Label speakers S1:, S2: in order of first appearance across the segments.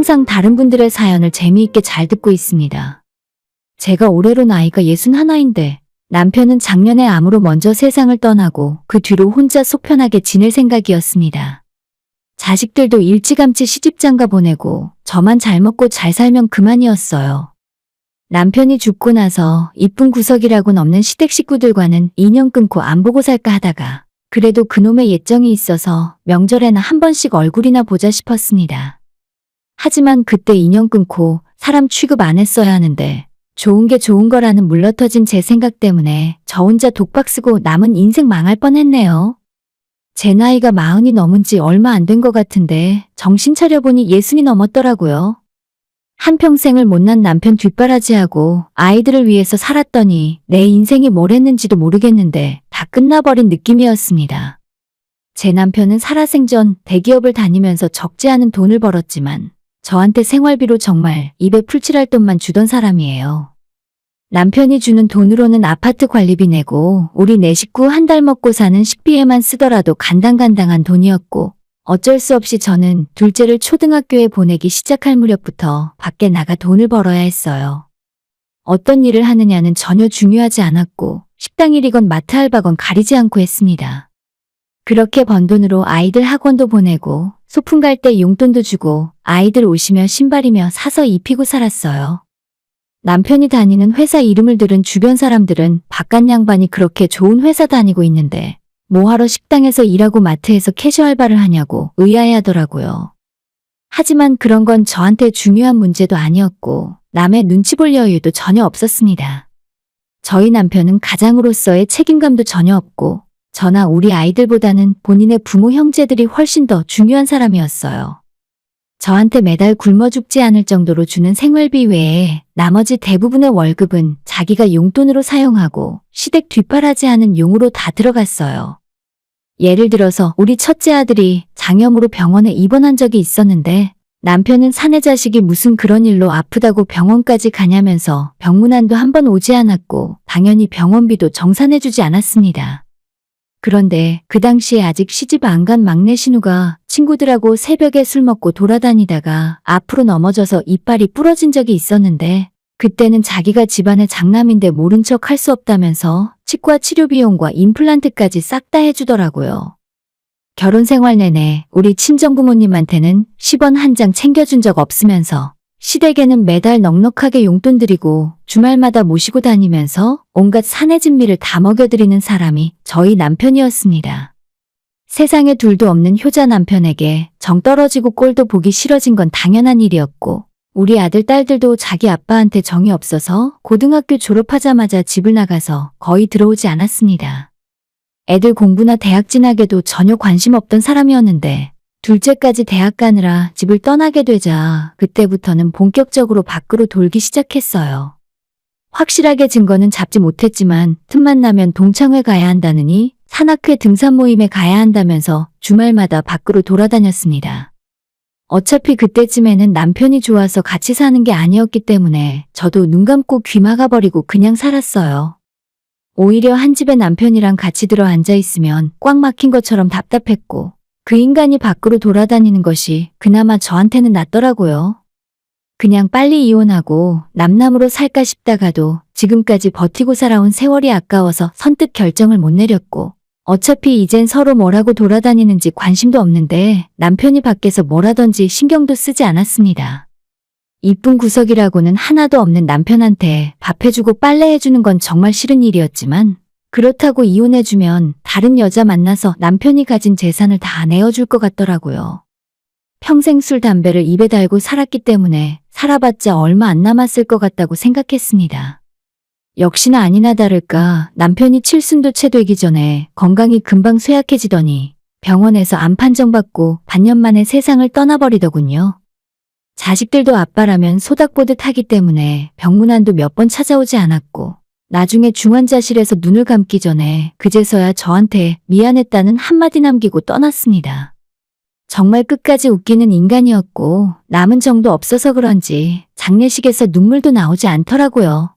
S1: 항상 다른 분들의 사연을 재미있게 잘 듣고 있습니다. 제가 올해로 나이가 61인데 남편은 작년에 암으로 먼저 세상을 떠나고 그 뒤로 혼자 속 편하게 지낼 생각이었습니다. 자식들도 일찌감치 시집장가 보내고 저만 잘 먹고 잘 살면 그만이었어요. 남편이 죽고 나서 이쁜 구석이라고는 없는 시댁 식구들과는 인연 끊고 안 보고 살까 하다가 그래도 그놈의 예정이 있어서 명절에나 한 번씩 얼굴이나 보자 싶었습니다. 하지만 그때 인연 끊고 사람 취급 안 했어야 하는데 좋은 게 좋은 거라는 물러터진 제 생각 때문에 저 혼자 독박 쓰고 남은 인생 망할 뻔했네요. 제 나이가 40이 넘은 지 얼마 안 된 것 같은데 정신 차려보니 60이 넘었더라고요. 한평생을 못난 남편 뒷바라지하고 아이들을 위해서 살았더니 내 인생이 뭘 했는지도 모르겠는데 다 끝나버린 느낌이었습니다. 제 남편은 살아생전 대기업을 다니면서 적지 않은 돈을 벌었지만 저한테 생활비로 정말 입에 풀칠할 돈만 주던 사람이에요. 남편이 주는 돈으로는 아파트 관리비 내고 우리 네 식구 한 달 먹고 사는 식비에만 쓰더라도 간당간당한 돈이었고 어쩔 수 없이 저는 둘째를 초등학교에 보내기 시작할 무렵부터 밖에 나가 돈을 벌어야 했어요. 어떤 일을 하느냐는 전혀 중요하지 않았고 식당 일이건 마트 알바건 가리지 않고 했습니다. 그렇게 번 돈으로 아이들 학원도 보내고 소풍 갈 때 용돈도 주고 아이들 옷이며 신발이며 사서 입히고 살았어요. 남편이 다니는 회사 이름을 들은 주변 사람들은 바깥 양반이 그렇게 좋은 회사 다니고 있는데 뭐하러 식당에서 일하고 마트에서 캐셔 알바를 하냐고 의아해하더라고요. 하지만 그런 건 저한테 중요한 문제도 아니었고 남의 눈치 볼 여유도 전혀 없었습니다. 저희 남편은 가장으로서의 책임감도 전혀 없고 저나 우리 아이들보다는 본인의 부모 형제들이 훨씬 더 중요한 사람이었어요. 저한테 매달 굶어 죽지 않을 정도로 주는 생활비 외에 나머지 대부분의 월급은 자기가 용돈으로 사용하고 시댁 뒷바라지하는 용으로 다 들어갔어요. 예를 들어서 우리 첫째 아들이 장염으로 병원에 입원한 적이 있었는데 남편은 사내 자식이 무슨 그런 일로 아프다고 병원까지 가냐면서 병문안도 한 번 오지 않았고 당연히 병원비도 정산해주지 않았습니다. 그런데 그 당시에 아직 시집 안 간 막내 신우가 친구들하고 새벽에 술 먹고 돌아다니다가 앞으로 넘어져서 이빨이 부러진 적이 있었는데 그때는 자기가 집안의 장남인데 모른 척 할 수 없다면서 치과 치료 비용과 임플란트까지 싹 다 해주더라고요. 결혼 생활 내내 우리 친정부모님한테는 10원 한 장 챙겨준 적 없으면서 시댁에는 매달 넉넉하게 용돈 드리고 주말마다 모시고 다니면서 온갖 사내 진미를 다 먹여드리는 사람이 저희 남편이었습니다. 세상에 둘도 없는 효자 남편에게 정 떨어지고 꼴도 보기 싫어진 건 당연한 일이었고 우리 아들, 딸들도 자기 아빠한테 정이 없어서 고등학교 졸업하자마자 집을 나가서 거의 들어오지 않았습니다. 애들 공부나 대학 진학에도 전혀 관심 없던 사람이었는데 둘째까지 대학 가느라 집을 떠나게 되자 그때부터는 본격적으로 밖으로 돌기 시작했어요. 확실하게 증거는 잡지 못했지만 틈만 나면 동창회 가야 한다느니 산악회 등산 모임에 가야 한다면서 주말마다 밖으로 돌아다녔습니다. 어차피 그때쯤에는 남편이 좋아서 같이 사는 게 아니었기 때문에 저도 눈 감고 귀 막아버리고 그냥 살았어요. 오히려 한 집에 남편이랑 같이 들어 앉아 있으면 꽉 막힌 것처럼 답답했고 그 인간이 밖으로 돌아다니는 것이 그나마 저한테는 낫더라고요. 그냥 빨리 이혼하고 남남으로 살까 싶다가도 지금까지 버티고 살아온 세월이 아까워서 선뜻 결정을 못 내렸고 어차피 이젠 서로 뭐라고 돌아다니는지 관심도 없는데 남편이 밖에서 뭘 하던지 신경도 쓰지 않았습니다. 이쁜 구석이라고는 하나도 없는 남편한테 밥 해주고 빨래 해주는 건 정말 싫은 일이었지만 그렇다고 이혼해주면 다른 여자 만나서 남편이 가진 재산을 다 내어줄 것 같더라고요. 평생 술 담배를 입에 달고 살았기 때문에 살아봤자 얼마 안 남았을 것 같다고 생각했습니다. 역시나 아니나 다를까 남편이 칠순도 채 되기 전에 건강이 금방 쇠약해지더니 병원에서 암 판정받고 반년 만에 세상을 떠나버리더군요. 자식들도 아빠라면 소닥보듯 하기 때문에 병문안도 몇 번 찾아오지 않았고 나중에 중환자실에서 눈을 감기 전에 그제서야 저한테 미안했다는 한마디 남기고 떠났습니다. 정말 끝까지 웃기는 인간이었고 남은 정도 없어서 그런지 장례식에서 눈물도 나오지 않더라고요.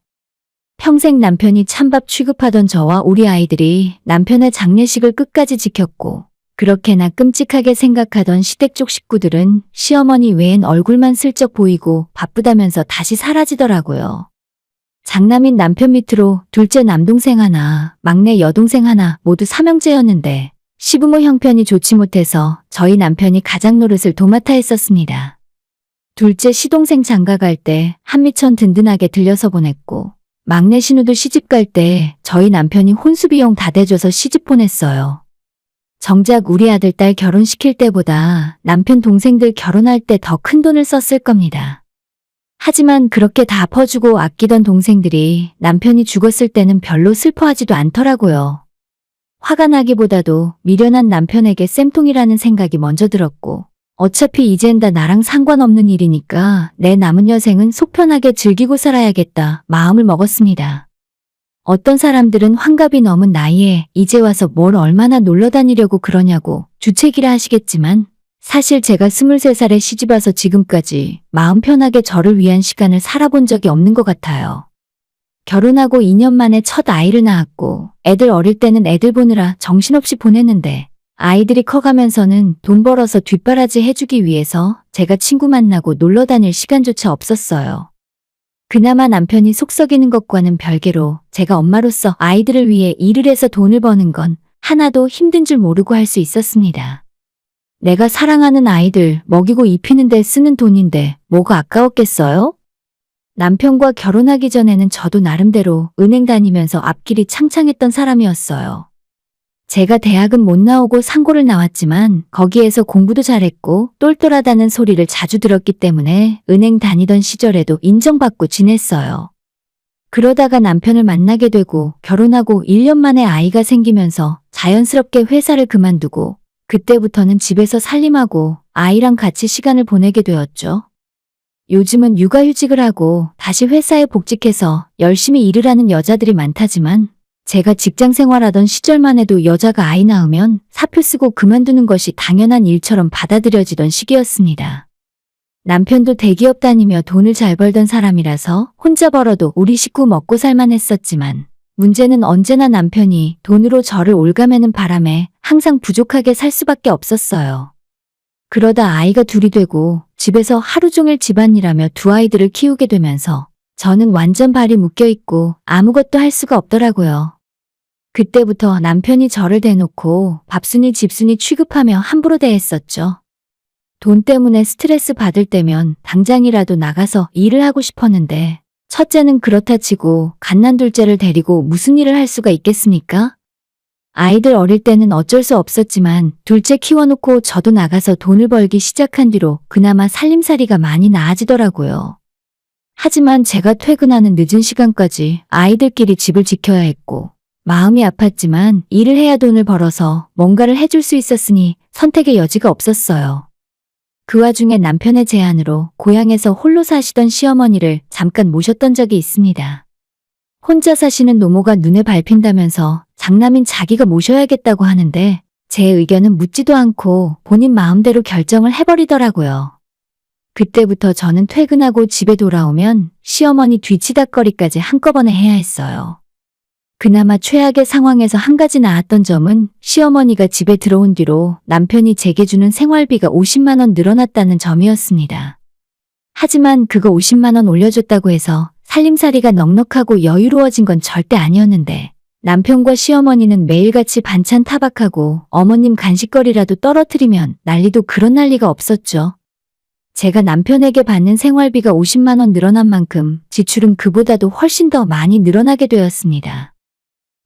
S1: 평생 남편이 찬밥 취급하던 저와 우리 아이들이 남편의 장례식을 끝까지 지켰고 그렇게나 끔찍하게 생각하던 시댁 쪽 식구들은 시어머니 외엔 얼굴만 슬쩍 보이고 바쁘다면서 다시 사라지더라고요. 장남인 남편 밑으로 둘째 남동생 하나, 막내 여동생 하나 모두 삼형제였는데 시부모 형편이 좋지 못해서 저희 남편이 가장 노릇을 도맡아 했었습니다. 둘째 시동생 장가갈 때 한미천 든든하게 들려서 보냈고 막내 신우도 시집갈 때 저희 남편이 혼수비용 다 대줘서 시집 보냈어요. 정작 우리 아들 딸 결혼시킬 때보다 남편 동생들 결혼할 때 더 큰 돈을 썼을 겁니다. 하지만 그렇게 다 퍼주고 아끼던 동생들이 남편이 죽었을 때는 별로 슬퍼하지도 않더라고요. 화가 나기보다도 미련한 남편에게 쌤통이라는 생각이 먼저 들었고 어차피 이젠 다 나랑 상관없는 일이니까 내 남은 여생은 속 편하게 즐기고 살아야겠다 마음을 먹었습니다. 어떤 사람들은 환갑이 넘은 나이에 이제 와서 뭘 얼마나 놀러 다니려고 그러냐고 주책이라 하시겠지만 사실 제가 23살에 시집와서 지금까지 마음 편하게 저를 위한 시간을 살아본 적이 없는 것 같아요. 결혼하고 2년 만에 첫 아이를 낳았고 애들 어릴 때는 애들 보느라 정신없이 보냈는데 아이들이 커가면서는 돈 벌어서 뒷바라지 해주기 위해서 제가 친구 만나고 놀러 다닐 시간조차 없었어요. 그나마 남편이 속 썩이는 것과는 별개로 제가 엄마로서 아이들을 위해 일을 해서 돈을 버는 건 하나도 힘든 줄 모르고 할 수 있었습니다. 내가 사랑하는 아이들 먹이고 입히는 데 쓰는 돈인데 뭐가 아까웠겠어요? 남편과 결혼하기 전에는 저도 나름대로 은행 다니면서 앞길이 창창했던 사람이었어요. 제가 대학은 못 나오고 상고를 나왔지만 거기에서 공부도 잘했고 똘똘하다는 소리를 자주 들었기 때문에 은행 다니던 시절에도 인정받고 지냈어요. 그러다가 남편을 만나게 되고 결혼하고 1년 만에 아이가 생기면서 자연스럽게 회사를 그만두고 그때부터는 집에서 살림하고 아이랑 같이 시간을 보내게 되었죠. 요즘은 육아휴직을 하고 다시 회사에 복직해서 열심히 일을 하는 여자들이 많다지만 제가 직장 생활하던 시절만 해도 여자가 아이 낳으면 사표 쓰고 그만두는 것이 당연한 일처럼 받아들여지던 시기였습니다. 남편도 대기업 다니며 돈을 잘 벌던 사람이라서 혼자 벌어도 우리 식구 먹고 살만 했었지만 문제는 언제나 남편이 돈으로 저를 올가매는 바람에 항상 부족하게 살 수밖에 없었어요. 그러다 아이가 둘이 되고 집에서 하루 종일 집안일하며 두 아이들을 키우게 되면서 저는 완전 발이 묶여있고 아무것도 할 수가 없더라고요. 그때부터 남편이 저를 대놓고 밥순이 집순이 취급하며 함부로 대했었죠. 돈 때문에 스트레스 받을 때면 당장이라도 나가서 일을 하고 싶었는데 첫째는 그렇다 치고 갓난 둘째를 데리고 무슨 일을 할 수가 있겠습니까? 아이들 어릴 때는 어쩔 수 없었지만 둘째 키워놓고 저도 나가서 돈을 벌기 시작한 뒤로 그나마 살림살이가 많이 나아지더라고요. 하지만 제가 퇴근하는 늦은 시간까지 아이들끼리 집을 지켜야 했고 마음이 아팠지만 일을 해야 돈을 벌어서 뭔가를 해줄 수 있었으니 선택의 여지가 없었어요. 그 와중에 남편의 제안으로 고향에서 홀로 사시던 시어머니를 잠깐 모셨던 적이 있습니다. 혼자 사시는 노모가 눈에 밟힌다면서 장남인 자기가 모셔야겠다고 하는데 제 의견은 묻지도 않고 본인 마음대로 결정을 해버리더라고요. 그때부터 저는 퇴근하고 집에 돌아오면 시어머니 뒤치다꺼리까지 한꺼번에 해야 했어요. 그나마 최악의 상황에서 한 가지 나았던 점은 시어머니가 집에 들어온 뒤로 남편이 제게 주는 생활비가 50만 원 늘어났다는 점이었습니다. 하지만 그거 50만 원 올려줬다고 해서 살림살이가 넉넉하고 여유로워진 건 절대 아니었는데 남편과 시어머니는 매일같이 반찬 타박하고 어머님 간식거리라도 떨어뜨리면 난리도 그런 난리가 없었죠. 제가 남편에게 받는 생활비가 50만 원 늘어난 만큼 지출은 그보다도 훨씬 더 많이 늘어나게 되었습니다.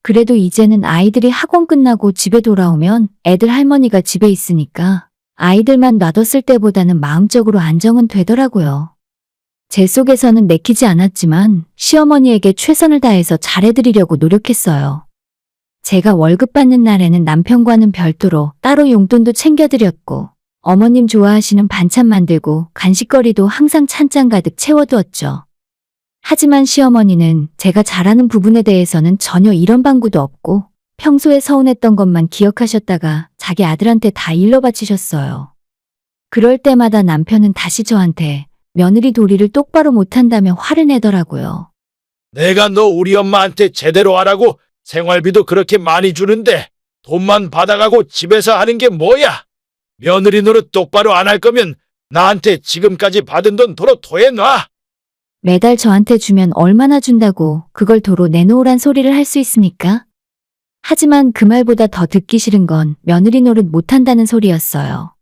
S1: 그래도 이제는 아이들이 학원 끝나고 집에 돌아오면 애들 할머니가 집에 있으니까 아이들만 놔뒀을 때보다는 마음적으로 안정은 되더라고요. 제 속에서는 내키지 않았지만 시어머니에게 최선을 다해서 잘해드리려고 노력했어요. 제가 월급 받는 날에는 남편과는 별도로 따로 용돈도 챙겨드렸고 어머님 좋아하시는 반찬 만들고 간식거리도 항상 찬장 가득 채워두었죠. 하지만 시어머니는 제가 잘하는 부분에 대해서는 전혀 이런 방구도 없고 평소에 서운했던 것만 기억하셨다가 자기 아들한테 다 일러 바치셨어요. 그럴 때마다 남편은 다시 저한테 며느리 도리를 똑바로 못한다며 화를 내더라고요.
S2: 내가 너 우리 엄마한테 제대로 하라고 생활비도 그렇게 많이 주는데 돈만 받아가고 집에서 하는 게 뭐야? 며느리 노릇 똑바로 안 할 거면 나한테 지금까지 받은 돈 도로 토해놔.
S1: 매달 저한테 주면 얼마나 준다고 그걸 도로 내놓으란 소리를 할 수 있습니까? 하지만 그 말보다 더 듣기 싫은 건 며느리 노릇 못한다는 소리였어요.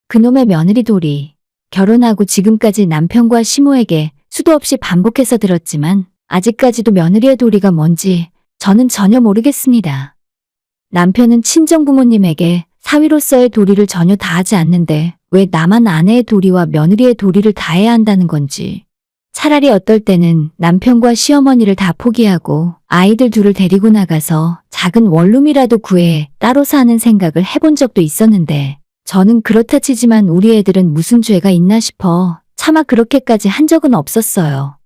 S1: 그놈의 며느리 돌이 결혼하고 지금까지 남편과 시모에게 수도 없이 반복해서 들었지만 아직까지도 며느리의 도리가 뭔지 저는 전혀 모르겠습니다. 남편은 친정부모님에게 사위로서의 도리를 전혀 다하지 않는데 왜 나만 아내의 도리와 며느리의 도리를 다해야 한다는 건지. 차라리 어떨 때는 남편과 시어머니를 다 포기하고 아이들 둘을 데리고 나가서 작은 원룸이라도 구해 따로 사는 생각을 해본 적도 있었는데 저는 그렇다 치지만 우리 애들은 무슨 죄가 있나 싶어 차마 그렇게까지 한 적은 없었어요.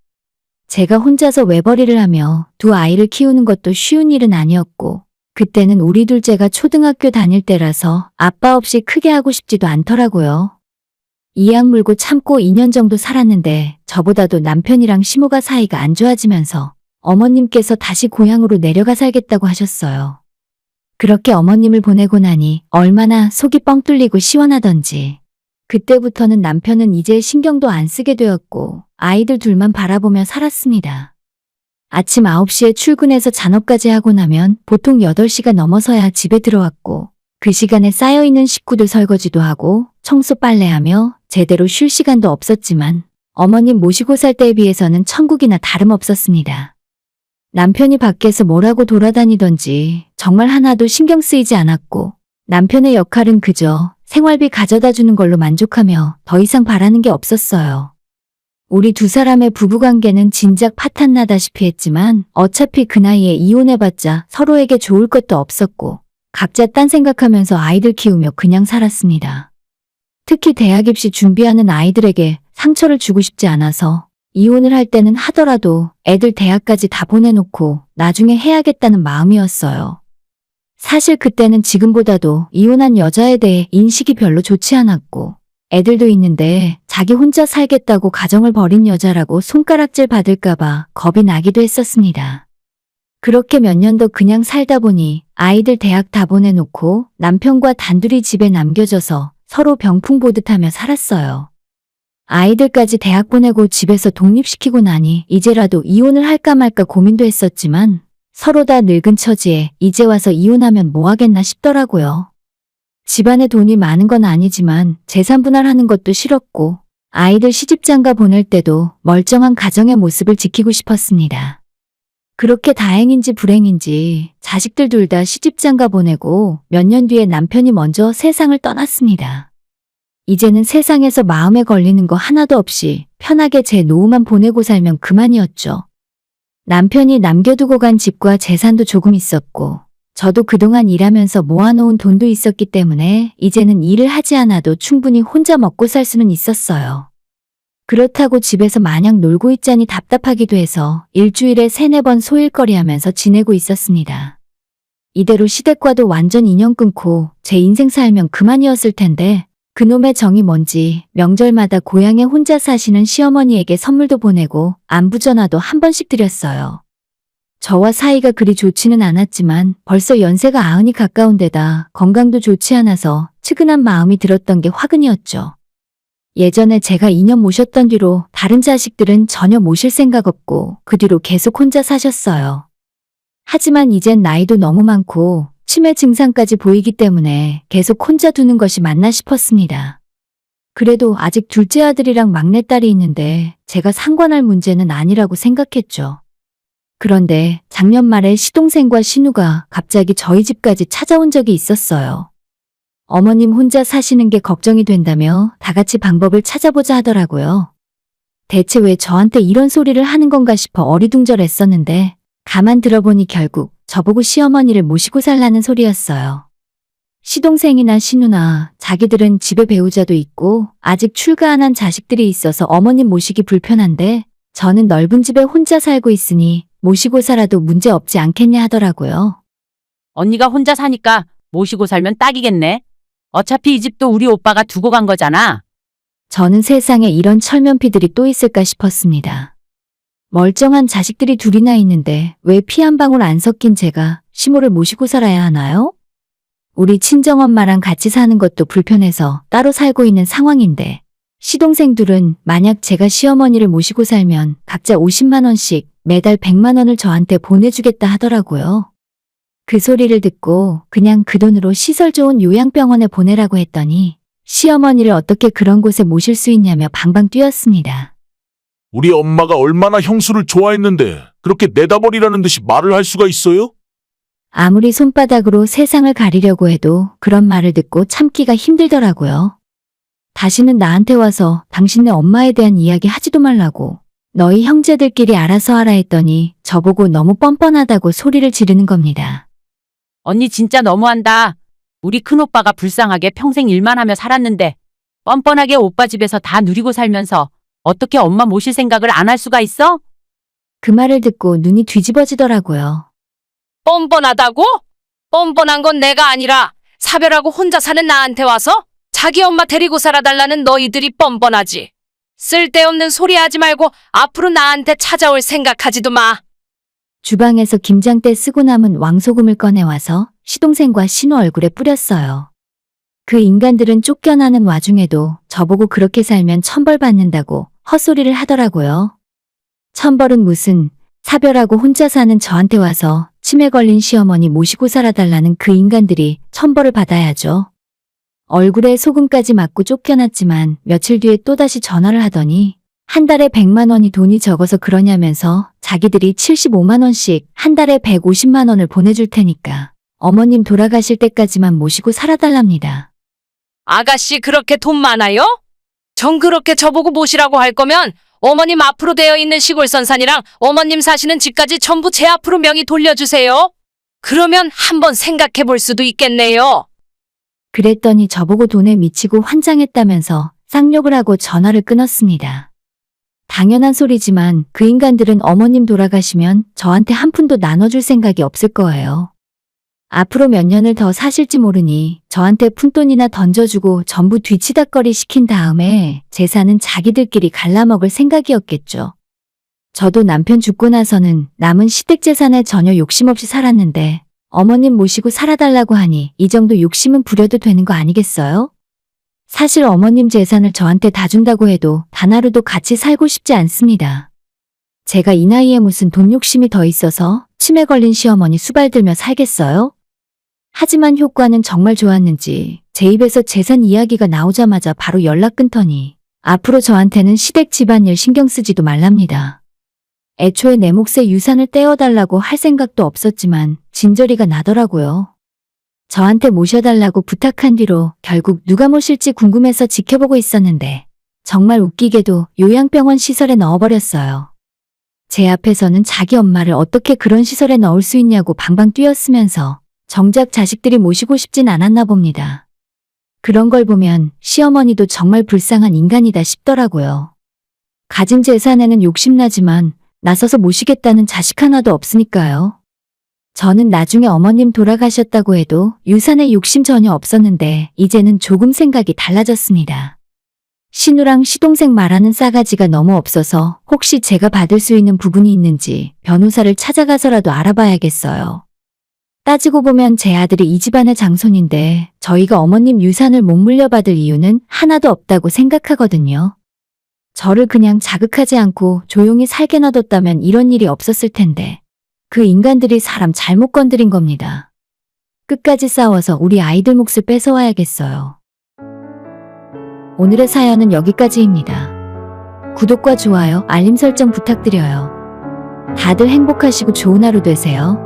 S1: 제가 혼자서 외벌이를 하며 두 아이를 키우는 것도 쉬운 일은 아니었고 그때는 우리 둘째가 초등학교 다닐 때라서 아빠 없이 크게 하고 싶지도 않더라고요. 이악 물고 참고 2년 정도 살았는데 저보다도 남편이랑 시모가 사이가 안 좋아지면서 어머님께서 다시 고향으로 내려가 살겠다고 하셨어요. 그렇게 어머님을 보내고 나니 얼마나 속이 뻥 뚫리고 시원하던지. 그때부터는 남편은 이제 신경도 안 쓰게 되었고 아이들 둘만 바라보며 살았습니다. 아침 9시에 출근해서 잔업까지 하고 나면 보통 8시가 넘어서야 집에 들어왔고 그 시간에 쌓여있는 식구들 설거지도 하고 청소 빨래하며 제대로 쉴 시간도 없었지만 어머님 모시고 살 때에 비해서는 천국이나 다름없었습니다. 남편이 밖에서 뭐라고 돌아다니던지 정말 하나도 신경 쓰이지 않았고 남편의 역할은 그저 생활비 가져다 주는 걸로 만족하며 더 이상 바라는 게 없었어요. 우리 두 사람의 부부관계는 진작 파탄나다시피 했지만 어차피 그 나이에 이혼해봤자 서로에게 좋을 것도 없었고 각자 딴 생각하면서 아이들 키우며 그냥 살았습니다. 특히 대학 입시 준비하는 아이들에게 상처를 주고 싶지 않아서 이혼을 할 때는 하더라도 애들 대학까지 다 보내놓고 나중에 해야겠다는 마음이었어요. 사실 그때는 지금보다도 이혼한 여자에 대해 인식이 별로 좋지 않았고 애들도 있는데 자기 혼자 살겠다고 가정을 버린 여자라고 손가락질 받을까봐 겁이 나기도 했었습니다. 그렇게 몇 년 더 그냥 살다 보니 아이들 대학 다 보내놓고 남편과 단둘이 집에 남겨져서 서로 병풍 보듯 하며 살았어요. 아이들까지 대학 보내고 집에서 독립시키고 나니 이제라도 이혼을 할까 말까 고민도 했었지만 서로 다 늙은 처지에 이제 와서 이혼하면 뭐 하겠나 싶더라고요. 집안에 돈이 많은 건 아니지만 재산 분할하는 것도 싫었고 아이들 시집장가 보낼 때도 멀쩡한 가정의 모습을 지키고 싶었습니다. 그렇게 다행인지 불행인지 자식들 둘 다 시집장가 보내고 몇 년 뒤에 남편이 먼저 세상을 떠났습니다. 이제는 세상에서 마음에 걸리는 거 하나도 없이 편하게 제 노후만 보내고 살면 그만이었죠. 남편이 남겨두고 간 집과 재산도 조금 있었고 저도 그동안 일하면서 모아놓은 돈도 있었기 때문에 이제는 일을 하지 않아도 충분히 혼자 먹고 살 수는 있었어요. 그렇다고 집에서 마냥 놀고 있자니 답답하기도 해서 일주일에 3-4번 소일거리하면서 지내고 있었습니다. 이대로 시댁과도 완전 인연 끊고 제 인생 살면 그만이었을 텐데 그놈의 정이 뭔지 명절마다 고향에 혼자 사시는 시어머니에게 선물도 보내고 안부전화도 한 번씩 드렸어요. 저와 사이가 그리 좋지는 않았지만 벌써 연세가 90이 가까운 데다 건강도 좋지 않아서 측은한 마음이 들었던 게 화근이었죠. 예전에 제가 2년 모셨던 뒤로 다른 자식들은 전혀 모실 생각 없고 그 뒤로 계속 혼자 사셨어요. 하지만 이젠 나이도 너무 많고 치매 증상까지 보이기 때문에 계속 혼자 두는 것이 맞나 싶었습니다. 그래도 아직 둘째 아들이랑 막내딸이 있는데 제가 상관할 문제는 아니라고 생각했죠. 그런데 작년 말에 시동생과 신우가 갑자기 저희 집까지 찾아온 적이 있었어요. 어머님 혼자 사시는 게 걱정이 된다며 다 같이 방법을 찾아보자 하더라고요. 대체 왜 저한테 이런 소리를 하는 건가 싶어 어리둥절했었는데 가만 들어보니 결국 저보고 시어머니를 모시고 살라는 소리였어요. 시동생이나 신우나 자기들은 집에 배우자도 있고 아직 출가 안 한 자식들이 있어서 어머님 모시기 불편한데 저는 넓은 집에 혼자 살고 있으니 모시고 살아도 문제 없지 않겠냐 하더라고요.
S3: 언니가 혼자 사니까 모시고 살면 딱이겠네. 어차피 이 집도 우리 오빠가 두고 간 거잖아.
S1: 저는 세상에 이런 철면피들이 또 있을까 싶었습니다. 멀쩡한 자식들이 둘이나 있는데 왜 피 한 방울 안 섞인 제가 시모를 모시고 살아야 하나요? 우리 친정엄마랑 같이 사는 것도 불편해서 따로 살고 있는 상황인데 시동생 둘은 만약 제가 시어머니를 모시고 살면 각자 50만 원씩 매달 100만 원을 저한테 보내주겠다 하더라고요. 그 소리를 듣고 그냥 그 돈으로 시설 좋은 요양병원에 보내라고 했더니 시어머니를 어떻게 그런 곳에 모실 수 있냐며 방방 뛰었습니다.
S4: 우리 엄마가 얼마나 형수를 좋아했는데 그렇게 내다버리라는 듯이 말을 할 수가 있어요?
S1: 아무리 손바닥으로 세상을 가리려고 해도 그런 말을 듣고 참기가 힘들더라고요. 다시는 나한테 와서 당신네 엄마에 대한 이야기 하지도 말라고 너희 형제들끼리 알아서 하라 했더니 저보고 너무 뻔뻔하다고 소리를 지르는 겁니다.
S3: 언니 진짜 너무한다. 우리 큰오빠가 불쌍하게 평생 일만 하며 살았는데 뻔뻔하게 오빠 집에서 다 누리고 살면서 어떻게 엄마 모실 생각을 안 할 수가 있어?
S1: 그 말을 듣고 눈이 뒤집어지더라고요.
S5: 뻔뻔하다고? 뻔뻔한 건 내가 아니라 사별하고 혼자 사는 나한테 와서 자기 엄마 데리고 살아달라는 너희들이 뻔뻔하지. 쓸데없는 소리 하지 말고 앞으로 나한테 찾아올 생각하지도 마.
S1: 주방에서 김장때 쓰고 남은 왕소금을 꺼내와서 시동생과 신우 얼굴에 뿌렸어요. 그 인간들은 쫓겨나는 와중에도 저보고 그렇게 살면 천벌 받는다고 헛소리를 하더라고요. 천벌은 무슨, 사별하고 혼자 사는 저한테 와서 치매 걸린 시어머니 모시고 살아달라는 그 인간들이 천벌을 받아야죠. 얼굴에 소금까지 맞고 쫓겨났지만 며칠 뒤에 또다시 전화를 하더니 한 달에 100만 원이 돈이 적어서 그러냐면서 자기들이 75만 원씩 한 달에 150만 원을 보내줄 테니까 어머님 돌아가실 때까지만 모시고 살아달랍니다.
S5: 아가씨 그렇게 돈 많아요? 정 그렇게 저보고 모시라고 할 거면 어머님 앞으로 되어 있는 시골선산이랑 어머님 사시는 집까지 전부 제 앞으로 명의 돌려주세요. 그러면 한번 생각해 볼 수도 있겠네요.
S1: 그랬더니 저보고 돈에 미치고 환장했다면서 쌍욕을 하고 전화를 끊었습니다. 당연한 소리지만 그 인간들은 어머님 돌아가시면 저한테 한 푼도 나눠줄 생각이 없을 거예요. 앞으로 몇 년을 더 사실지 모르니 저한테 푼돈이나 던져주고 전부 뒤치다꺼리 시킨 다음에 재산은 자기들끼리 갈라먹을 생각이었겠죠. 저도 남편 죽고 나서는 남은 시댁재산에 전혀 욕심 없이 살았는데 어머님 모시고 살아달라고 하니 이 정도 욕심은 부려도 되는 거 아니겠어요? 사실 어머님 재산을 저한테 다 준다고 해도 단 하루도 같이 살고 싶지 않습니다. 제가 이 나이에 무슨 돈 욕심이 더 있어서 치매 걸린 시어머니 수발들며 살겠어요? 하지만 효과는 정말 좋았는지 제 입에서 재산 이야기가 나오자마자 바로 연락 끊더니 앞으로 저한테는 시댁 집안일 신경 쓰지도 말랍니다. 애초에 내 몫의 유산을 떼어달라고 할 생각도 없었지만 진저리가 나더라고요. 저한테 모셔달라고 부탁한 뒤로 결국 누가 모실지 궁금해서 지켜보고 있었는데 정말 웃기게도 요양병원 시설에 넣어버렸어요. 제 앞에서는 자기 엄마를 어떻게 그런 시설에 넣을 수 있냐고 방방 뛰었으면서 정작 자식들이 모시고 싶진 않았나 봅니다. 그런 걸 보면 시어머니도 정말 불쌍한 인간이다 싶더라고요. 가진 재산에는 욕심나지만 나서서 모시겠다는 자식 하나도 없으니까요. 저는 나중에 어머님 돌아가셨다고 해도 유산에 욕심 전혀 없었는데 이제는 조금 생각이 달라졌습니다. 신우랑 시동생 말하는 싸가지가 너무 없어서 혹시 제가 받을 수 있는 부분이 있는지 변호사를 찾아가서라도 알아봐야겠어요. 따지고 보면 제 아들이 이 집안의 장손인데 저희가 어머님 유산을 못 물려받을 이유는 하나도 없다고 생각하거든요. 저를 그냥 자극하지 않고 조용히 살게 놔뒀다면 이런 일이 없었을 텐데 그 인간들이 사람 잘못 건드린 겁니다. 끝까지 싸워서 우리 아이들 몫을 뺏어와야겠어요. 오늘의 사연은 여기까지입니다. 구독과 좋아요, 알림 설정 부탁드려요. 다들 행복하시고 좋은 하루 되세요.